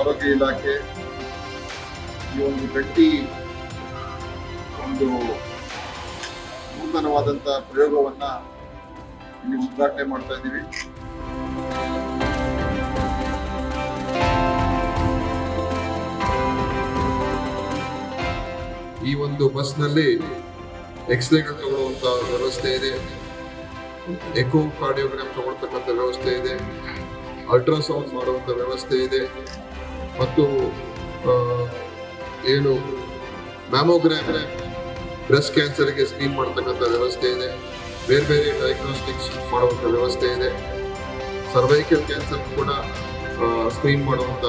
ಆರೋಗ್ಯ ಇಲಾಖೆ ಈ ಒಂದು ಗಟ್ಟಿ ಒಂದು ನೂತನವಾದಂಥ ಪ್ರಯೋಗವನ್ನ ಇಲ್ಲಿ ಉದ್ಘಾಟನೆ ಮಾಡ್ತಾ ಇದ್ದೀವಿ. ಈ ಒಂದು ಬಸ್ನಲ್ಲಿ ಎಕ್ಸ್ರೇಗಳು ತಗೊಳ್ಳುವಂತ ವ್ಯವಸ್ಥೆ ಇದೆ, ಎಕೋ ಕಾರ್ಡಿಯೋಗ್ರಾಮ್ ತಗೊಳ್ತಕ್ಕಂಥ ವ್ಯವಸ್ಥೆ ಇದೆ, ಅಲ್ಟ್ರಾಸೌಂಡ್ ಮಾಡುವಂಥ ವ್ಯವಸ್ಥೆ ಇದೆ, ಮತ್ತು ಏನು ಮ್ಯಾಮೋಗ್ರಾಮ್ ಬ್ರೆಸ್ಟ್ ಕ್ಯಾನ್ಸರ್ಗೆ ಸ್ಕ್ರೀನ್ ಮಾಡ್ತಕ್ಕಂಥ ವ್ಯವಸ್ಥೆ ಇದೆ, ಬೇರೆ ಬೇರೆ ಡಯಾಗ್ನೋಸ್ಟಿಕ್ಸ್ ಮಾಡುವಂಥ ವ್ಯವಸ್ಥೆ ಇದೆ, ಸರ್ವೈಕಲ್ ಕ್ಯಾನ್ಸರ್ ಕೂಡ ಸ್ಕ್ರೀನ್ ಮಾಡುವಂಥ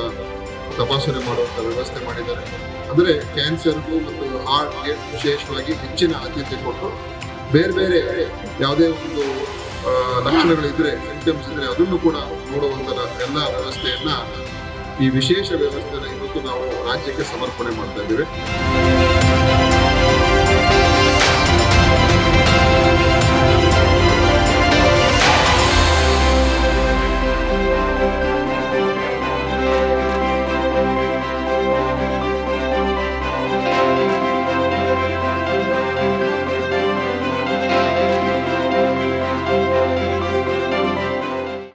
ತಪಾಸಣೆ ಮಾಡುವಂಥ ವ್ಯವಸ್ಥೆ ಮಾಡಿದ್ದಾರೆ. ಅಂದರೆ ಕ್ಯಾನ್ಸರ್ಗೂ ಮತ್ತು ಹಾರ್ಟ್ಗೆ ವಿಶೇಷವಾಗಿ ಹೆಚ್ಚಿನ ಆದ್ಯತೆ ಕೊಟ್ಟು ಬೇರೆ ಬೇರೆ ಯಾವುದೇ ಒಂದು ಲಕ್ಷಣಗಳಿದ್ರೆ, ಸಿಂಪ್ಟಮ್ಸ್ ಇದ್ರೆ ಅದನ್ನು ಕೂಡ ನೋಡುವಂಥ ಎಲ್ಲ ವ್ಯವಸ್ಥೆಯನ್ನ, ಈ ವಿಶೇಷ ವ್ಯವಸ್ಥೆನ ಇವತ್ತು ನಾವು ರಾಜ್ಯಕ್ಕೆ ಸಮರ್ಪಣೆ ಮಾಡ್ತಾ ಇದ್ದೇವೆ.